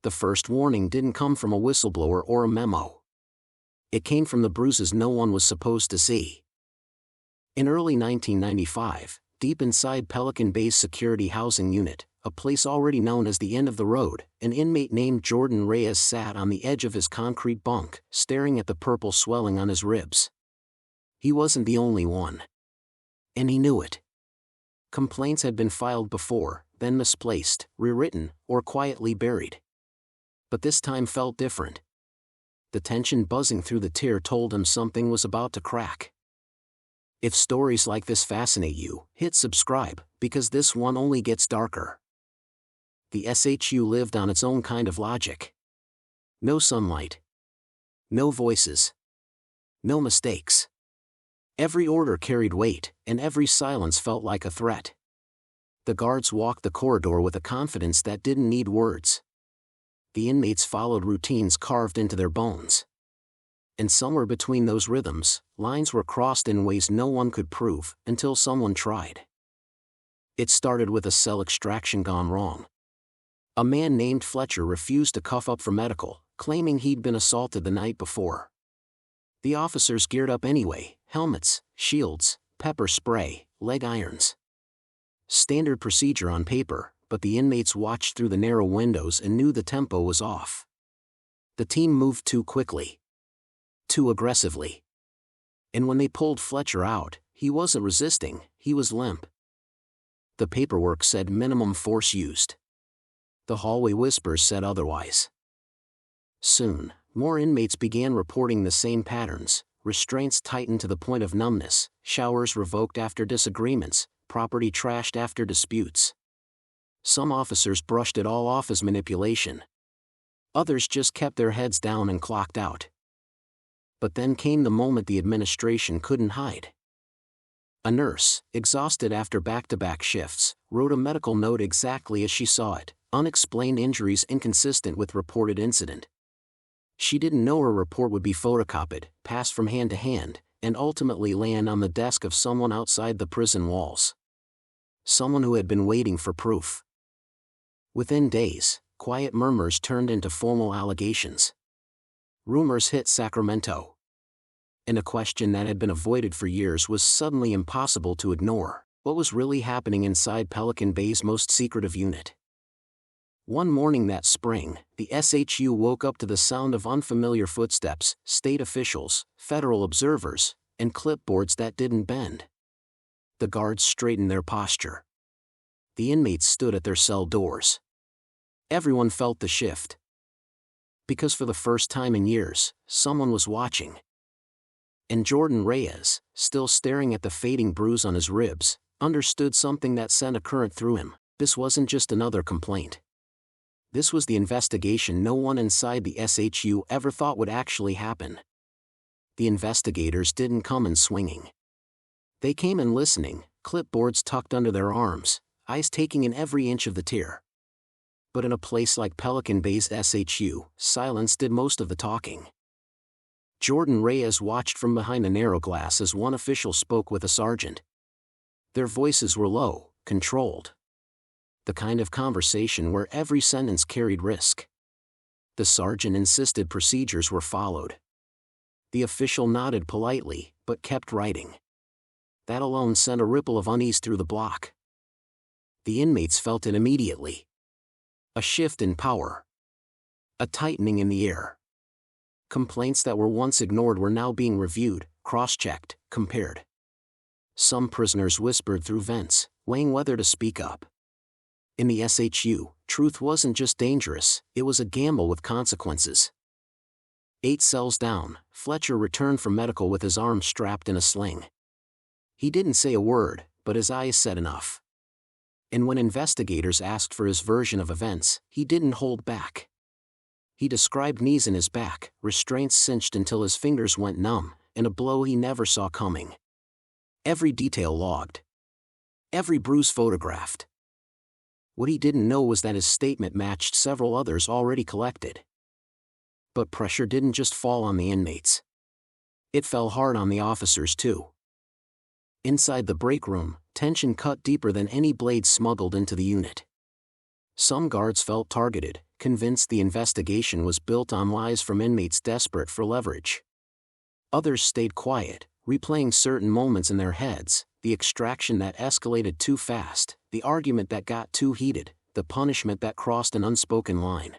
the first warning didn't come from a whistleblower or a memo. It came from the bruises no one was supposed to see. In early 1995, deep inside Pelican Bay's security housing unit, a place already known as the end of the road, an inmate named Jordan Reyes sat on the edge of his concrete bunk, staring at the purple swelling on his ribs. He wasn't the only one. And he knew it. Complaints had been filed before, then misplaced, rewritten, or quietly buried. But this time felt different. The tension buzzing through the tier told him something was about to crack. If stories like this fascinate you, hit subscribe, because this one only gets darker. The SHU lived on its own kind of logic. No sunlight. No voices. No mistakes. Every order carried weight, and every silence felt like a threat. The guards walked the corridor with a confidence that didn't need words. The inmates followed routines carved into their bones. And somewhere between those rhythms, lines were crossed in ways no one could prove, until someone tried. It started with a cell extraction gone wrong. A man named Fletcher refused to cuff up for medical, claiming he'd been assaulted the night before. The officers geared up anyway: helmets, shields, pepper spray, leg irons. Standard procedure on paper, but the inmates watched through the narrow windows and knew the tempo was off. The team moved too quickly. Too aggressively. And when they pulled Fletcher out, he wasn't resisting, he was limp. The paperwork said minimum force used. The hallway whispers said otherwise. Soon, more inmates began reporting the same patterns: restraints tightened to the point of numbness, showers revoked after disagreements, property trashed after disputes. Some officers brushed it all off as manipulation. Others just kept their heads down and clocked out. But then came the moment the administration couldn't hide. A nurse, exhausted after back-to-back shifts, wrote a medical note exactly as she saw it: unexplained injuries inconsistent with reported incident. She didn't know her report would be photocopied, passed from hand to hand, and ultimately land on the desk of someone outside the prison walls. Someone who had been waiting for proof. Within days, quiet murmurs turned into formal allegations. Rumors hit Sacramento. And a question that had been avoided for years was suddenly impossible to ignore: what was really happening inside Pelican Bay's most secretive unit? One morning that spring, the SHU woke up to the sound of unfamiliar footsteps, state officials, federal observers, and clipboards that didn't bend. The guards straightened their posture. The inmates stood at their cell doors. Everyone felt the shift. Because for the first time in years, someone was watching. And Jordan Reyes, still staring at the fading bruise on his ribs, understood something that sent a current through him. This wasn't just another complaint. This was the investigation no one inside the SHU ever thought would actually happen. The investigators didn't come in swinging. They came in listening, clipboards tucked under their arms, eyes taking in every inch of the tier. But in a place like Pelican Bay's SHU, silence did most of the talking. Jordan Reyes watched from behind a narrow glass as one official spoke with a sergeant. Their voices were low, controlled. The kind of conversation where every sentence carried risk. The sergeant insisted procedures were followed. The official nodded politely, but kept writing. That alone sent a ripple of unease through the block. The inmates felt it immediately. A shift in power. A tightening in the air. Complaints that were once ignored were now being reviewed, cross-checked, compared. Some prisoners whispered through vents, weighing whether to speak up. In the SHU, truth wasn't just dangerous, it was a gamble with consequences. 8 cells down, Fletcher returned from medical with his arm strapped in a sling. He didn't say a word, but his eyes said enough. And when investigators asked for his version of events, he didn't hold back. He described knees in his back, restraints cinched until his fingers went numb, and a blow he never saw coming. Every detail logged. Every bruise photographed. What he didn't know was that his statement matched several others already collected. But pressure didn't just fall on the inmates. It fell hard on the officers too. Inside the break room, tension cut deeper than any blade smuggled into the unit. Some guards felt targeted, convinced the investigation was built on lies from inmates desperate for leverage. Others stayed quiet, replaying certain moments in their heads: the extraction that escalated too fast, the argument that got too heated, the punishment that crossed an unspoken line.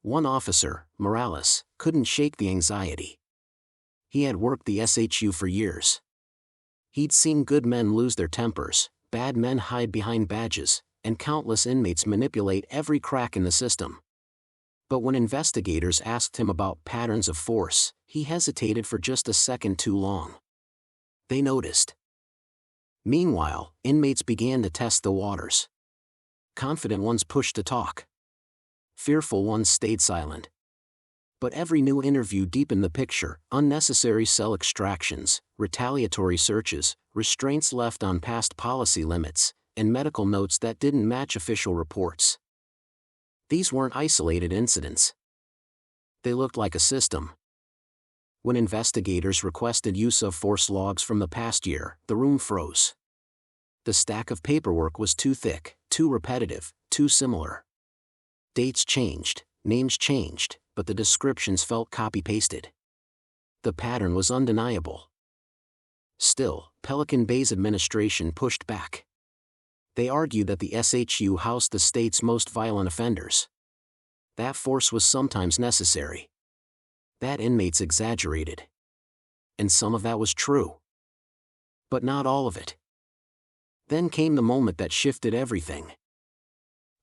One officer, Morales, couldn't shake the anxiety. He had worked the SHU for years. He'd seen good men lose their tempers, bad men hide behind badges, and countless inmates manipulate every crack in the system. But when investigators asked him about patterns of force, he hesitated for just a second too long. They noticed. Meanwhile, inmates began to test the waters. Confident ones pushed to talk. Fearful ones stayed silent. But every new interview deepened the picture: unnecessary cell extractions, retaliatory searches, restraints left on past policy limits, and medical notes that didn't match official reports. These weren't isolated incidents. They looked like a system. When investigators requested use of force logs from the past year, the room froze. The stack of paperwork was too thick, too repetitive, too similar. Dates changed, names changed, but the descriptions felt copy-pasted. The pattern was undeniable. Still, Pelican Bay's administration pushed back. They argued that the SHU housed the state's most violent offenders. That force was sometimes necessary. That inmates exaggerated. And some of that was true. But not all of it. Then came the moment that shifted everything.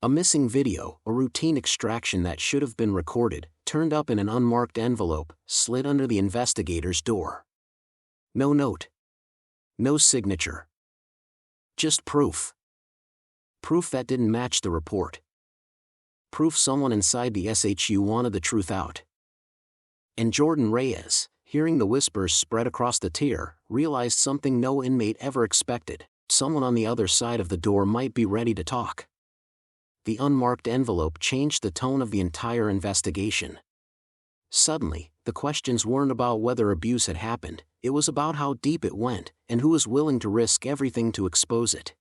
A missing video, a routine extraction that should have been recorded, turned up in an unmarked envelope, slid under the investigator's door. No note. No signature. Just proof. Proof that didn't match the report. Proof someone inside the SHU wanted the truth out. And Jordan Reyes, hearing the whispers spread across the tier, realized something no inmate ever expected: someone on the other side of the door might be ready to talk. The unmarked envelope changed the tone of the entire investigation. Suddenly, the questions weren't about whether abuse had happened, it was about how deep it went, and who was willing to risk everything to expose it.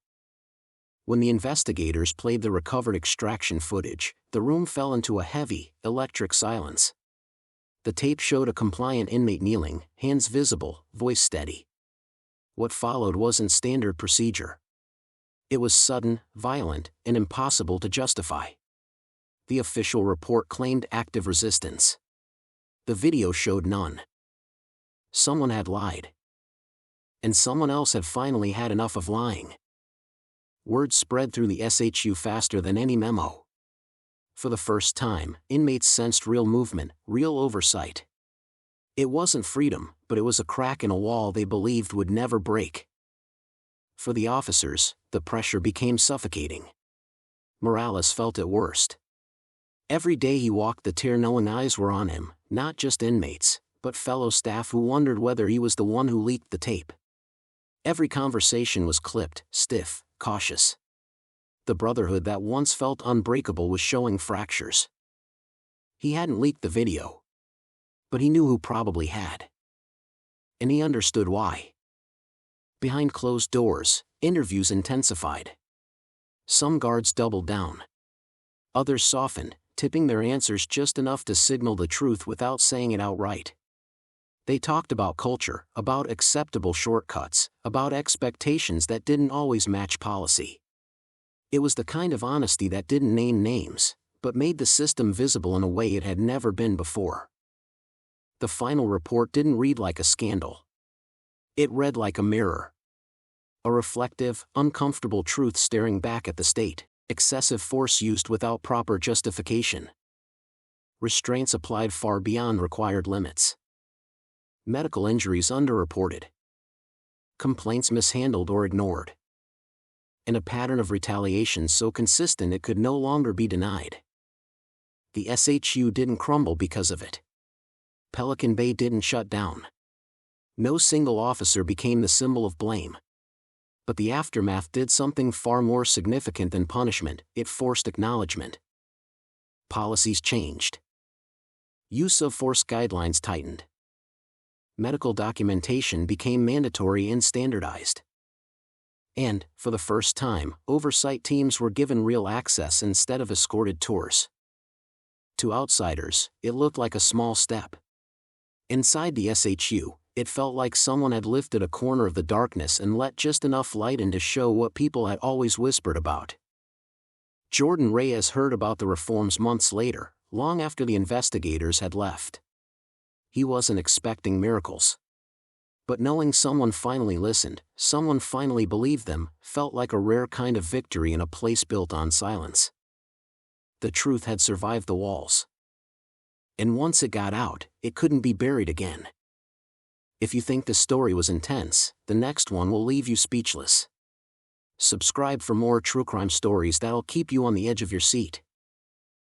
When the investigators played the recovered extraction footage, the room fell into a heavy, electric silence. The tape showed a compliant inmate kneeling, hands visible, voice steady. What followed wasn't standard procedure. It was sudden, violent, and impossible to justify. The official report claimed active resistance. The video showed none. Someone had lied. And someone else had finally had enough of lying. Word spread through the SHU faster than any memo. For the first time, inmates sensed real movement, real oversight. It wasn't freedom, but it was a crack in a wall they believed would never break. For the officers, the pressure became suffocating. Morales felt it worst. Every day he walked the tier knowing eyes were on him, not just inmates, but fellow staff who wondered whether he was the one who leaked the tape. Every conversation was clipped, stiff, cautious. The brotherhood that once felt unbreakable was showing fractures. He hadn't leaked the video. But he knew who probably had. And he understood why. Behind closed doors, interviews intensified. Some guards doubled down. Others softened, tipping their answers just enough to signal the truth without saying it outright. They talked about culture, about acceptable shortcuts, about expectations that didn't always match policy. It was the kind of honesty that didn't name names, but made the system visible in a way it had never been before. The final report didn't read like a scandal. It read like a mirror. A reflective, uncomfortable truth staring back at the state: excessive force used without proper justification. Restraints applied far beyond required limits. Medical injuries underreported. Complaints mishandled or ignored. And a pattern of retaliation so consistent it could no longer be denied. The SHU didn't crumble because of it. Pelican Bay didn't shut down. No single officer became the symbol of blame. But the aftermath did something far more significant than punishment: it forced acknowledgement. Policies changed. Use of force guidelines tightened. Medical documentation became mandatory and standardized. And, for the first time, oversight teams were given real access instead of escorted tours. To outsiders, it looked like a small step. Inside the SHU, it felt like someone had lifted a corner of the darkness and let just enough light in to show what people had always whispered about. Jordan Reyes heard about the reforms months later, long after the investigators had left. He wasn't expecting miracles. But knowing someone finally listened, someone finally believed them, felt like a rare kind of victory in a place built on silence. The truth had survived the walls. And once it got out, it couldn't be buried again. If you think the story was intense, the next one will leave you speechless. Subscribe for more true crime stories that'll keep you on the edge of your seat.